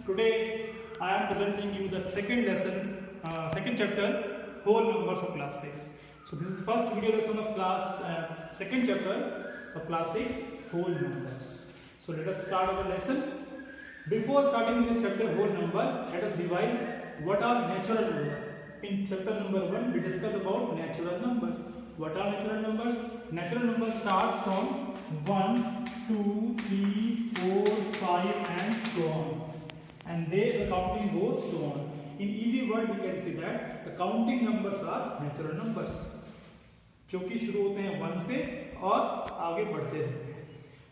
Today I am presenting you the second lesson, second chapter, whole numbers of class 6. So this is the first video lesson of class second chapter of class 6, whole numbers. So let us start our lesson. Before starting this chapter, whole number, let us revise what are natural numbers. In chapter number 1, we discuss about natural numbers. What are natural numbers? Natural numbers starts from 1, 2, 3, 4, 5 and so on. And the counting goes so on. In easy word we can say that the counting numbers are natural numbers, जो कि शुरू होते हैं 1 से और आगे बढ़ते रहते हैं.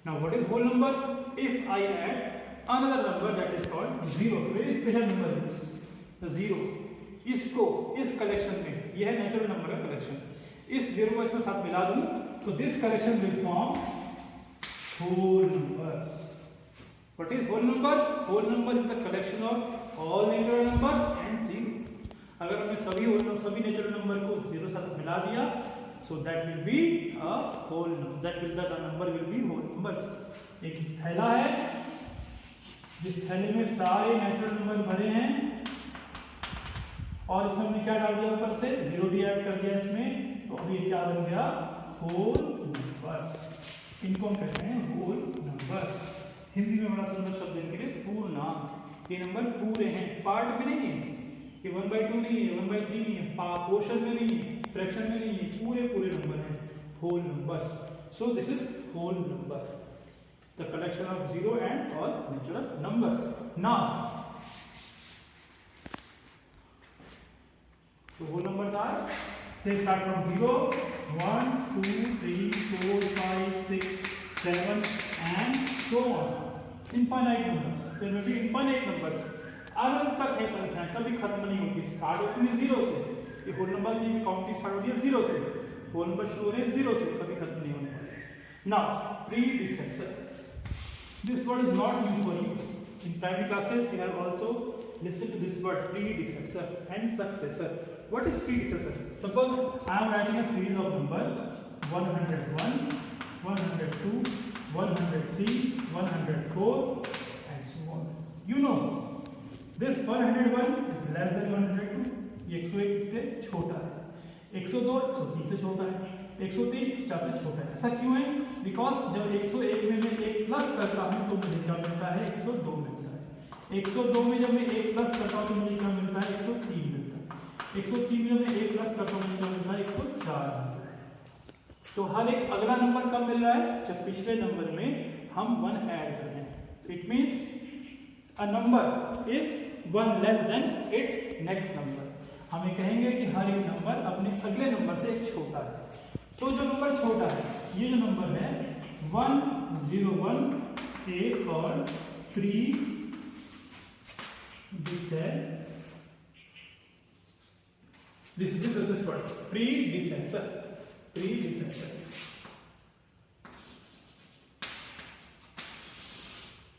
Now what is whole number? If I add another number that is called 0, very special number is this, the 0. इसको इस कलेक्शन में, यह है नेचुरल नंबर का कलेक्शन, इस 0 को इसके साथ मिला दूं तो this collection will form whole numbers. What is whole number? Whole number is the collection of all natural numbers and 0. अगर हमने सभी नेचुरल नंबर को 0 साथ मिला दिया, so that will be a whole number. That will the number will be whole numbers. एक थैला है जिस थैले में सारे नेचुरल नंबर भरे हैं और इसमें हमने क्या डाल दिया ऊपर से 0 भी ऐड कर दिया इसमें, तो अभी क्या बन गया होल नंबर्स. इनको हम कहते हैं होल नंबर्स. हिंदी में बड़ा सुंदर शब्द इनके लिए पूर्णांक. ये नंबर पूरे हैं, पार्ट में नहीं है, ये 1/2 नहीं है, 1/3 नहीं है, पोर्शन में नहीं है, फ्रैक्शन में नहीं है, पूरे नंबर हैं, whole numbers. So this is whole number, the collection of 0 and all natural numbers. Now so whole numbers are, they start from 0, 1, 2, 3, 4, 5, 6, 7 and so on. Infinite numbers. There may be infinite numbers. अनंत तक है संख्याएं, कभी खत्म नहीं होती. Start होती है 0 से, ये होल नंबर की काउंटिंग स्टार्ट होती है 0 से, होल नंबर शुरू हो रहे हैं 0 से, कभी खत्म नहीं होने वाले. Now predecessor. This word is not new for you. In primary classes we have also listened to this word predecessor and successor. What is predecessor? Suppose I am writing a series of numbers 101, 102, 103, 104 and so on. You know this 101 is less than 102. ये 101 इससे छोटा है, 102 103 से छोटा है, 103 50 से छोटा है. ऐसा क्यों है? बिकॉज जब 101 में मैं 1 प्लस करता हूँ तो मुझे क्या मिलता है? 102 मिलता है. 102 में जब मैं 1 प्लस करता हूँ तो मुझे क्या मिलता है? 103 मिलता है. 103 में जब मैं 1 प्लस करता हूँ मुझे क्या मिलता है? 104 मिलता है. तो हर एक अगला नंबर कब मिल रहा है? जब पिछले नंबर में हम 1 ऐड कर रहे हैं. It means a number is 1 less than it's next number. हमें कहेंगे कि हर एक नंबर अपने अगले नंबर से एक छोटा है. तो जो नंबर छोटा है, ये जो नंबर है 101 is called this word predecessor.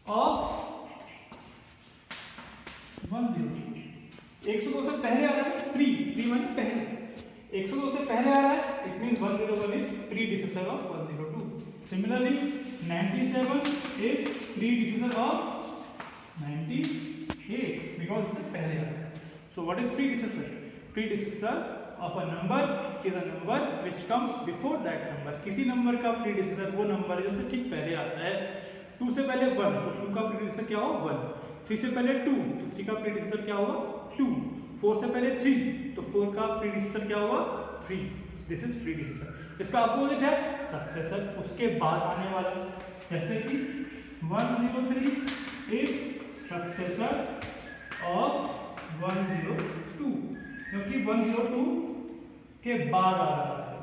of 102. 102 से पहले आ रहा है, प्री माने पहले. 102 से पहले आ रहा है, it means 101 is predecessor of 102. Similarly 97 is predecessor of 98 because इससे पहले आ रहा है. So what is predecessor? Predecessor of a number is a number which comes before that number. किसी नंबर का predecessor वो नंबर है जो उससे ठीक पहले आता है. 2 से पहले 1 तो 2 का predecessor क्या होगा? 1. 3 से पहले 2 तो 3 का predecessor क्या होगा? 2. 4 से पहले 3 तो 4 का predecessor क्या होगा? 3. This is predecessor. इसका अपोजिट है successor, उसके बाद आने वाला. जैसे कि 103 is successor of 102, क्योंकि 102 के बाद आ रहा है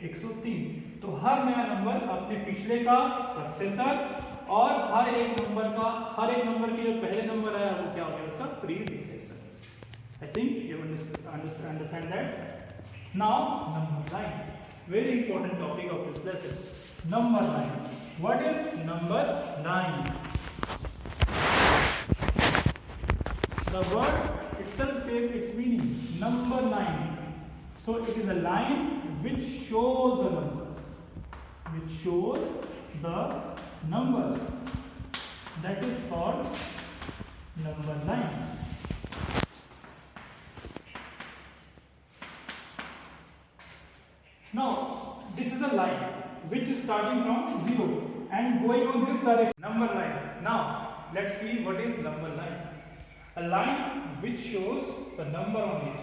103. तो हर नया नंबर अपने पिछले का सक्सेसर और हर एक नंबर के जो पहले नंबर आया वो क्या हो गया? उसका predecessor. I think you understand that. Now number line, very important topic of this lesson. Number line. What is number line? The word itself says its meaning. Number line. So it is a line which shows the numbers. That is called number number line. Now, this is a line which is starting from 0 and going on this direction. Number line. Now, let's see what is number line. A line which shows the number on it.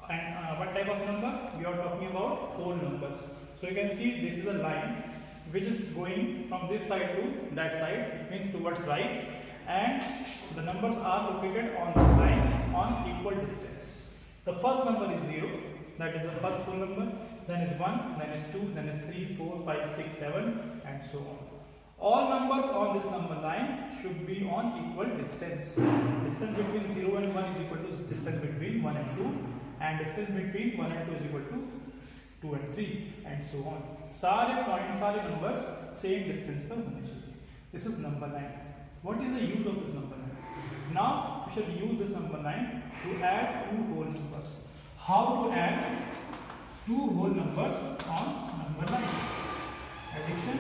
And what type of number? We are talking about whole numbers. So you can see this is a line which is going from this side to that side, means towards right, and the numbers are located on this line on equal distance. The first number is 0, that is the first whole number, then is 1, then is 2, then is 3, 4, 5, 6, 7 and so on. All numbers on this number line should be on equal distance. Distance between 0 and 1 is equal to distance between 1 and 2, and distance between 1 and 2 is equal to 2 and 3 and so on. सारे point सारे numbers same distance पर होने चाहिए. This is number line. What is the use of this number line? Now we shall use this number line to add two whole numbers. How to add two whole numbers on number line? Addition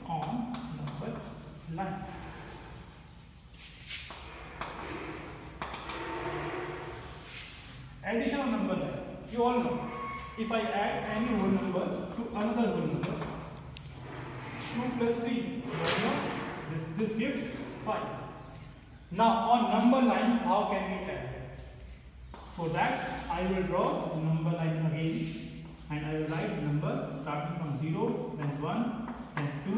on number line. Addition on number line. You all know. If I add any whole number to another whole number, 2 plus 3, this gives 5. Now on number line, how can we add? For that, I will draw the number line again, and I will write number starting from 0, then 1, then 2,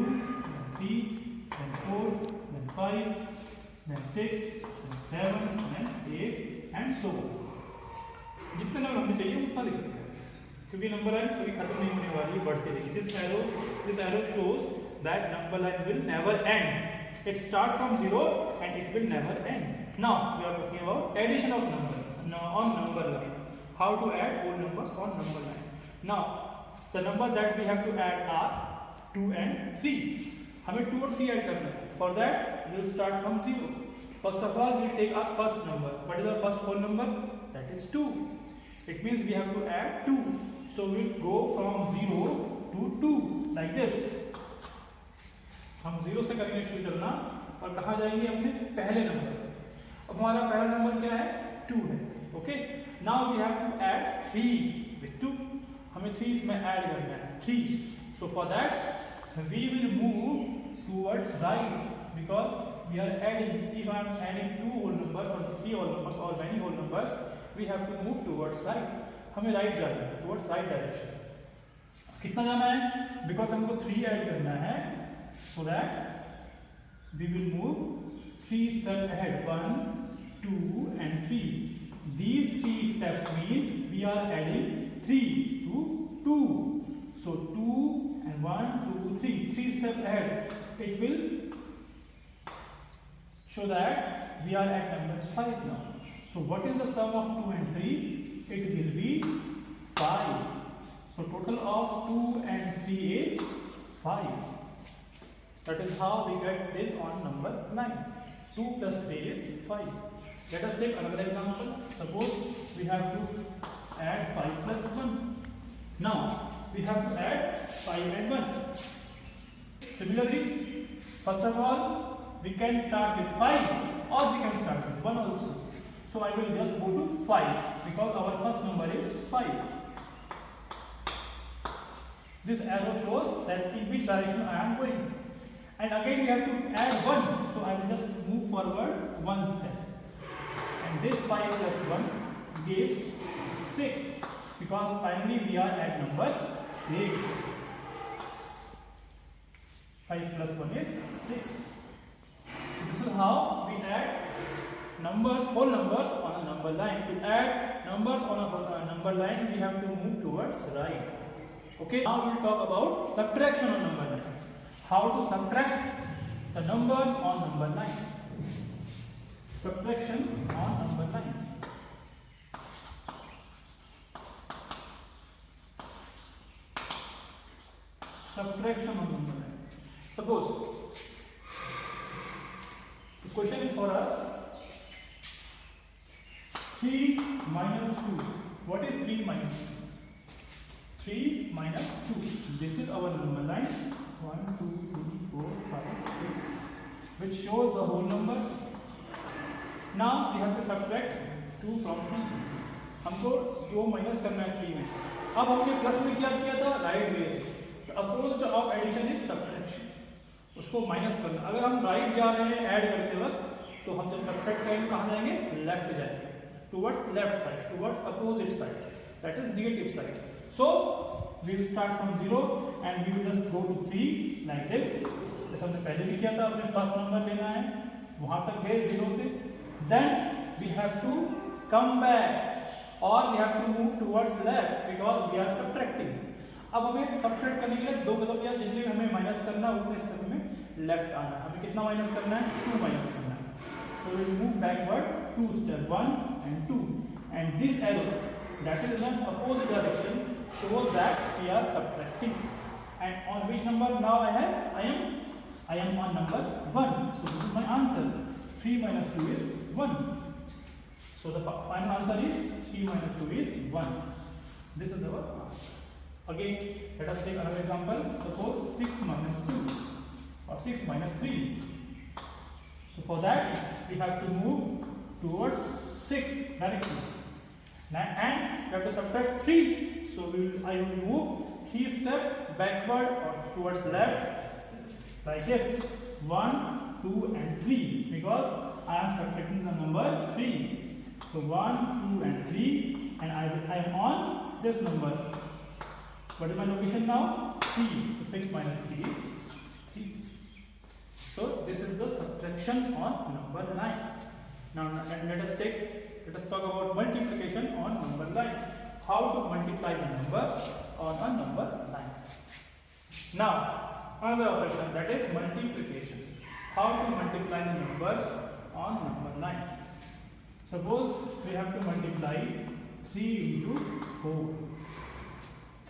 then 3, then 4, then 5, then 6, then 7, then 8 and so on. जितने number हमें चाहिए उतना लिख सकते हैं, क्योंकि number line कभी खत्म नहीं होने वाली है, बढ़ती रहेगी. This arrow shows that number line will never end. It starts from 0 and it will never end. Now we are talking about addition of numbers on number line. How to add whole numbers on number line. Now the number that we have to add are 2 and 3. हमें 2 और 3 add करना है. For that we will start from 0. First of all we will take our first number. What is our first whole number? That is 2. It means we have to add 2. So we will go from 0 to 2 like this. हम 0 से करेंगे शुरू करना और कहाँ जाएंगे अपने पहले नंबर पे. अब हमारा पहला नंबर क्या है? 2 है. Okay. Now we have to add 3 with 2. हमें 3 इसमें ऐड करना है. 3. So for that we will move towards right, because we are adding. If I am adding 2 whole numbers or 3 whole numbers or many whole numbers, we have to move towards right. हमें right जाना है, towards right direction. कितना जाना है? Because हमको 3 add करना है, so that we will move 3 steps ahead. 1, 2 and 3. These 3 steps means we are adding 3 to 2. So 2 and 1, 2, 3. 3 steps ahead. It will show that we are at number 5 now. So what is the sum of 2 and 3? It will be 5. So total of 2 and 3 is 5. That is how we get this on number 9. 2 plus 3 is 5. Let us take another example. Suppose we have to add 5 plus 1. Now we have to add 5 and 1. Similarly, first of all, we can start with 5 or we can start with 1 also. So I will just go to 5 because our first number is 5. This arrow shows that in which direction I am going. And again we have to add 1. So I will just move forward 1 step. And this 5 plus 1 gives 6, because finally we are at number 6. 5 plus 1 is 6. So this is how we add numbers, whole numbers on a number line. To add numbers on a number line, we have to move towards right. Okay. Now we will talk about subtraction on number line. How to subtract the numbers on number line. Subtraction on number line. Subtraction on number line. Suppose the question is for us 3 minus 2. What is 3 minus 2? 3 minus 2. This is our number line. 1, 2, 3, 4, 5, 6. Which shows the whole numbers. Now we have to subtract 2 from 3. हमको 2 minus करना है 3 में से. अब हमने plus में क्या किया था, right way. The opposite of addition is subtraction. उसको माइनस करना. अगर हम राइट जा रहे हैं ऐड करते वक्त, तो हम जब सब्ट्रैक्ट करेंगे कहाँ जाएंगे, लेफ्ट जाएंगे, toward left side, toward opposite side, that is negative side. So we will start from 0 and we will just go to 3 like this. जैसे हमने पहले भी किया था, अपने फर्स्ट नंबर लेना है, वहां तक गए 0 से. then we have to come back or we have to move towards left because we are subtracting. अब हमें सब्ट्रैक्ट करने के लिए 2 कदम या जितने हमें माइनस करना है उतने स्टेप में लेफ्ट आना है. हमें कितना माइनस करना है, 2 माइनस करना है. so we will move backward 2 step, 1 and 2, and this arrow that is in the opposite direction shows that we are subtracting. And on which number now I am on number 1. So this is my answer. 3 minus 2 is 1. So the final answer is 3 minus 2 is 1. This is our answer. Again, let us take another example. Suppose 6 minus 2 or 6 minus 3. So for that we have to move towards 6 directly. And we have to subtract 3. So I will move 3 steps backward or towards left like this, 1, 2 and 3, because I am subtracting the number 3. So 1, 2 and 3, and I am on this number. What is my location now? 3. So 6 minus 3 is 3. So this is the subtraction on number 9. Now let us talk about multiplication on number 9. How to multiply the numbers on a number 9. Now another operation, that is multiplication. How to multiply the numbers on number 9. Suppose we have to multiply 3 into 4.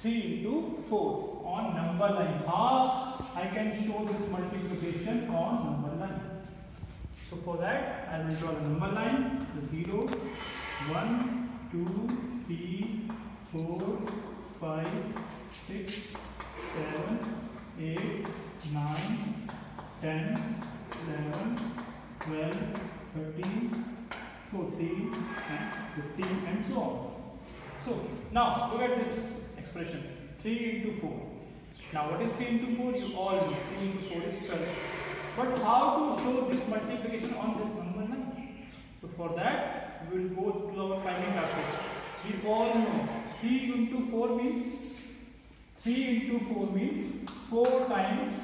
3 into 4 on number 9. How I can show this multiplication on number 9? So for that I will draw the number line. So 0, 1, 2, 3, 4, 5, 6, 7, 8, 9, 10, 11, 12, 13, 14, and 15, and so on. So now look at this expression, 3 into 4. Now what is 3 into 4? You all know 3 into 4 is 12. But how to show this multiplication on this number 9? So for that we will go to our primary classes. We all know 3 into 4 means 4 times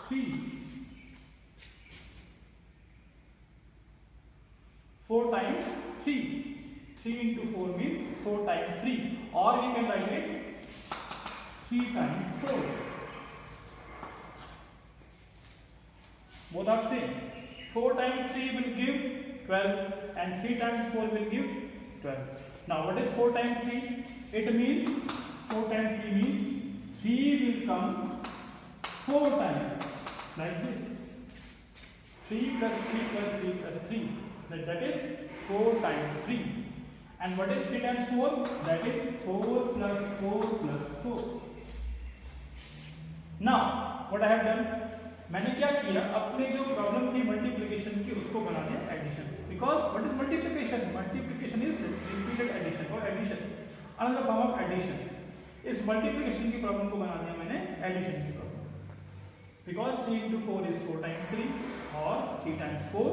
3. 4 times 3. 3 into 4 means 4 times 3. Or we can write it 3 times 4. Both are same. 4 times 3 will give 12 and 3 times 4 will give 12. Now what is 4 times 3? It means 4 times 3 means 3 will come 4 times like this. 3 plus 3 plus 3 plus 3. That is 4 times 3. And what is 3 times 4? That is 4 plus 4 plus 4. Now what I have done? मैंने क्या किया, अपने जो problem थी multiplication की उसको बना दिया addition. Because what is multiplication? Multiplication is repeated addition और addition another form of addition. इस मल्टीप्लिकेशन की प्रॉब्लम को बना दिया मैंने एडिशन की problem. Because 3 into 4 is 4 times 3 और 3 times 4.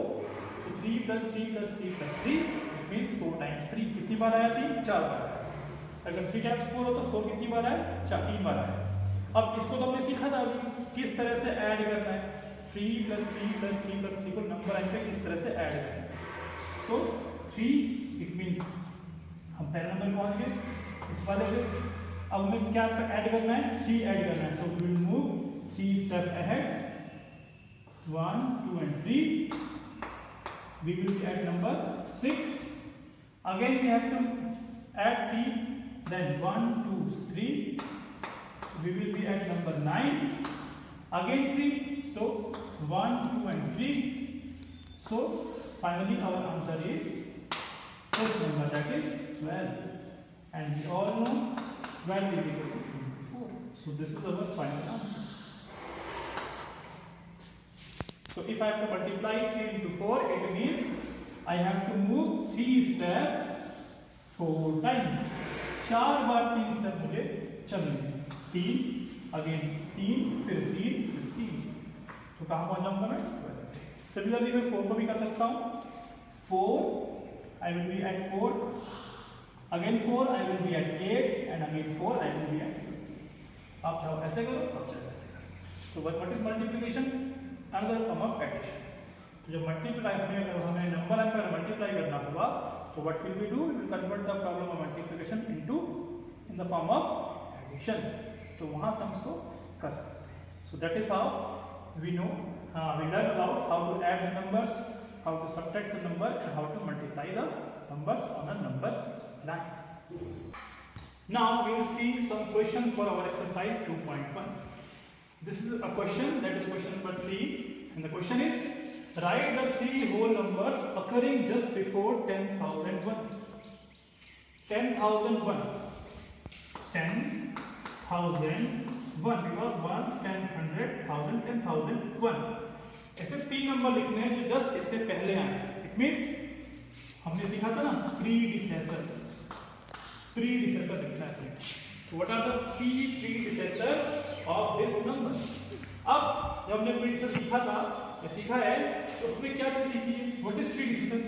So 3 plus 3 plus 3 plus 3 it means 4 times 3. कितनी बार आया? 3 4 बार आया. अगर 3 times 4 हो तो 4 कितनी बार आया? 3 बार आया. अब इसको तो हमने सीखा था किस तरह से ऐड करना है. 3 plus 3 plus 3 plus 3 को नंबर लाइन पे किस तरह से ऐड करना है. तो 3 इट मींस हम पहले नंबर पहुंच गए इस वाले पे. अब हमें क्या ऐड करना है? 3 ऐड करना है. So we will move 3 step ahead. 1 2 and 3. We will be at number 6. Again we have to add 3. Then 1 2 3. We will be at number 9. Again 3. So 1 2 and 3. So finally our answer is this number, that is 12. And we all know 12 is equal to 3 into 4. So this is our final answer. So if I have to multiply 3 into 4, it means I have to move 3 step 4 times. 4 bar 3 step मुझे चलने, 3 again 3 फिर 3 फिर 3, तो कहाँ पहुँच जाऊँगा मैं? Similarly मैं 4 को भी कर सकता हूँ. 4 I will be at 4, again 4 I will be at 8 and again 4 I will be at 2. आप चाहो ऐसे करो, आप चाहो ऐसे करो. So what is multiplication? Another form of addition. तो जब मल्टीप्लाई हमें नंबर लाइन पर मल्टीप्लाई करना होगा, तो what will we do? We will convert the problem of multiplication into in the form of addition. तो वहाँ से हम इसको कर सकते हैं. So that is how we know, we learn about how to add the numbers, how to subtract the number, and how to multiply the numbers on a number line. Now we will see some question for our exercise 2.1. This is a question, that is question number 3, and the question is, write the 3 whole numbers occurring just before 10,001. 10,001. 10,001 because 1, 10, 100, 1,000, 10,001. ऐसे 3 number लिखने हैं जो just इससे पहले आए. It means हमने सीखा था ना प्रीडिसेसर. प्रीडिसेसर लिखना है. तो what are the 3 predecessor of this number? अब जब हमने प्रीडिसेसर सीखा है तो उसमें क्या चीज सीखी है? What is predecessor?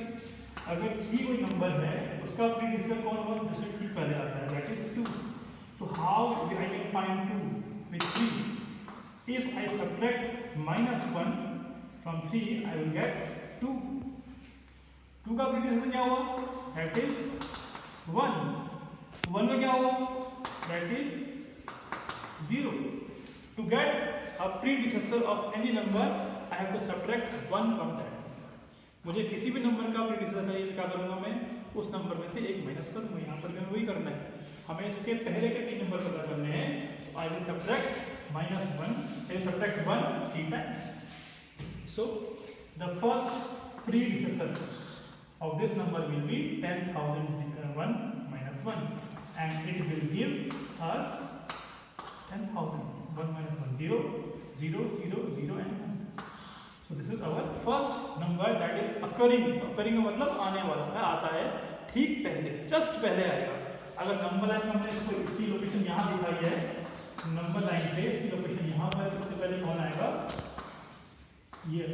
अगर 3 कोई नंबर है उसका प्रीडिसेसर कौन होगा? जिससे 3 पहले आता है, that is 2. So how I can find 2 with 3? If I subtract -1 from 3 I will get 2. 2 का प्रीडिसेसर क्या हुआ? That is 1. 1 का क्या हुआ? That is 0. To get a predecessor of any number, I have to subtract 1 from that. मुझे किसी भी number का predecessor चाहिए, क्या करूँगा मैं? उस नंबर में से 1 माइनस करूँगा. यहाँ पर भी वही करना है. हमें इसके पहले के 3 नंबर पता करने हैं. I will subtract -1. I will subtract 1 3 times. So the first predecessor of this number will be 10,001 minus 1, and it will give us 10,000. 1 minus 1, 0, 0, 0, 0 and 1. So this is our first number that is occurring. Occurring का मतलब आने वाला है, आता है ठीक पहले, just पहले आएगा. अगर नंबर लाइन में हमने इसको इसकी लोकेशन यहाँ दिखाई है, नंबर लाइन पे इसकी लोकेशन यहाँ पर, तो इससे पहले कौन आएगा? ये.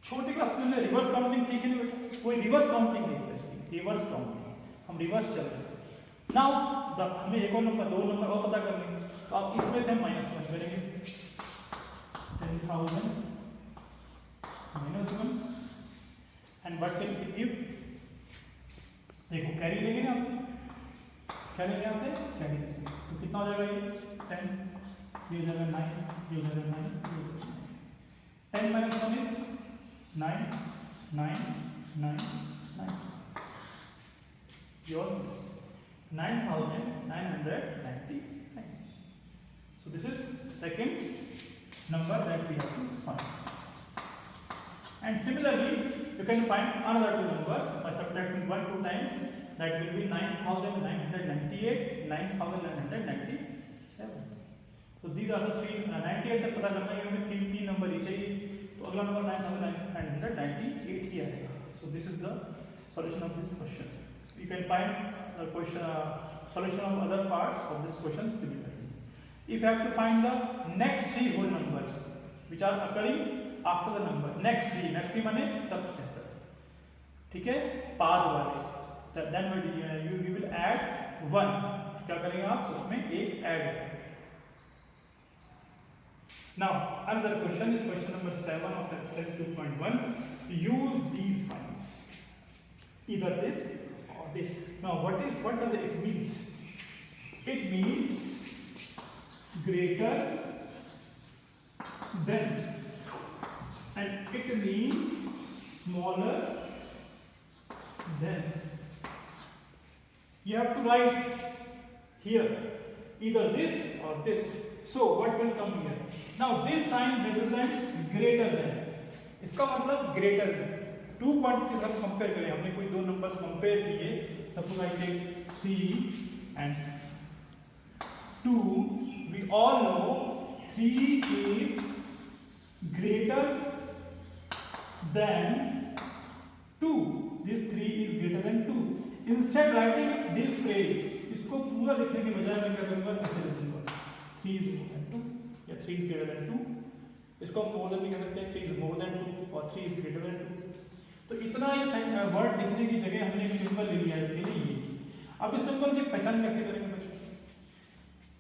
छोटी क्लास में रिवर्स काउंटिंग सीखे नहीं बेटा? कोई रिवर्स काउंटिंग देखते हैं. रिवर्स काउंटिंग, हम रिवर्स चल रहे हैं. नाउ हमें एक और नंबर, 2 नंबर और पता करने हैं, तो आप इसमें से -1 करेंगे. 10,000 -1 and what can we give? देखो कैरी लेंगे ना, क्या लेंगे यहाँ से? कैरी. तो कितना हो जाएगा ये? 10, ये हो जाएगा 9, ये हो जाएगा 9. 10 minus 1 is 9, 9, 9, 9. Your is 9,999. So this is second number that we have to find. And similarly, you can find another 2 numbers by subtracting 1 2 times. That will be 9,998, 9,997. So these are the 3. 98 तक पता करना है, हमें 3 number ही चाहिए, तो अगला number 9,998 ही आएगा. So this is the solution of this question. You can find the question solution of other parts of this question similarly. If you have to find the next 3 whole numbers which are occurring after the number, next 3 माने successor, ठीक है, पाद वाले, then you will add 1. क्या करेंगे आप? उसमें 1 add करेंगे. Now another question is question number 7 of exercise 2.1. Use these signs, either this or this. Now what does it means? It means greater than, and it means smaller than. You have to write here either this or this. So what will come here? Now this sign represents greater than. इसका मतलब greater than. 2 quantities हम compare करें, हमने कोई 2 numbers compare किए, suppose I take 3 and 2. We all know 3 is greater than instead writing this phrase, इसको पूरा लिखने के बजाय मैं क्या करूंगा, ऐसे लिखूंगा 3 is more than 2 या 3 is greater than 2। इसको हम मोर देन भी कह सकते हैं, 3 is more than 2 और 3 is greater than 2। तो इतना ये वर्ड लिखने की जगह हमने एक सिंबल ले लिया इसके लिए ये। अब इस सिंबल की पहचान कैसे करेंगे बच्चों?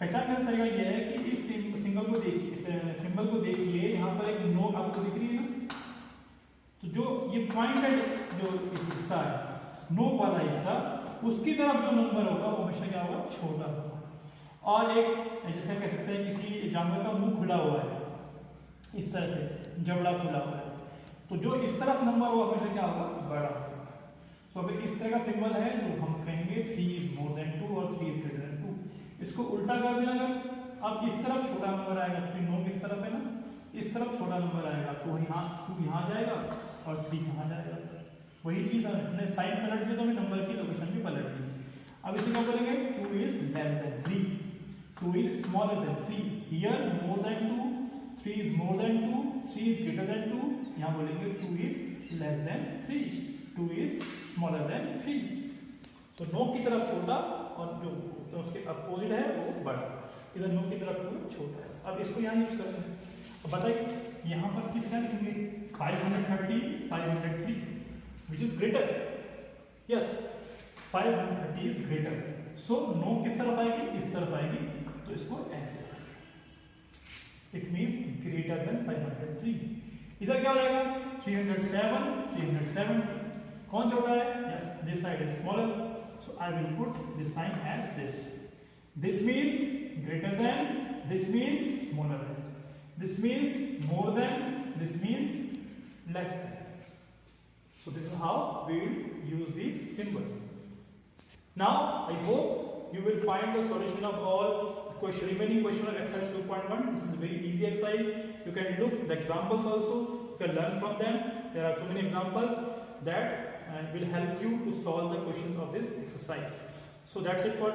पहचान का तरीका ये है कि इस सिंबल को देखिए, इस सिंबल को देखिए, यहाँ पर एक नोट आपको दिख रही है ना, तो जो ये पॉइंटेड जो हिस्सा है, नोक वाला हिस्सा, उसकी तरफ जो नंबर होगा वो हमेशा क्या होगा, छोटा होगा। और एक जैसे कह सकते हैं किसी जानवर का मुंह खुला हुआ है, इस तरह से जबड़ा खुला हुआ है, तो जो इस तरफ नंबर होगा हमेशा क्या होगा, बड़ा होगा। तो अगर इस तरह का सिंबल है तो हम कहेंगे 3 is more than 2 और 3 is greater than 2। इसको उल्टा कर देना, अगर अब इस तरफ छोटा नंबर आएगा, क्योंकि नोक इस तरफ है ना, इस तरफ छोटा नंबर आएगा तो यहाँ 2 यहाँ जाएगा और 3 यहाँ जाएगा। वही चीज़ हमने साइन पलट दी तो हमें नंबर की लोकेशन भी पलट दी। अब इसे क्या बोलेंगे, 2 is less than 3, 2 is smaller than 3, here more than 2, 3 is more than 2, 3 is greater than 2, यहाँ बोलेंगे 2 is less than 3, 2 is smaller than 3। तो नोक की तरफ छोटा और जो तो उसके अपोजिट है वो बड़ा, इधर नोक की तरफ वो छोटा है। अब इसको यहाँ यूज करते हैं। अब बताइए यहाँ पर किस क्या लिखेंगे, 530, 503 which is greater, yes 530 is greater, so नोक किस तरफ आएगी, इस तरफ आएगी, तो इसको ऐसे, it means greater than 503। इधर क्या हो जाएगा, 307, 370, कौन छोटा है, yes this side is smaller, so I will put this sign as this, this means greater than, this means smaller than, this means more than, this means less than। So this is how we will use these symbols. Now I hope you will find the solution of all remaining question of exercise 2.1. This is a very easy exercise. You can look the examples also, you can learn from them. There are so many examples that will help you to solve the questions of this exercise. So that's it for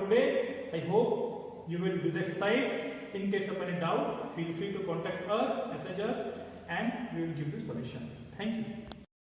today. I hope you will do the exercise. In case of any doubt, feel free to contact us, message us, and we will give you solution. Thank you.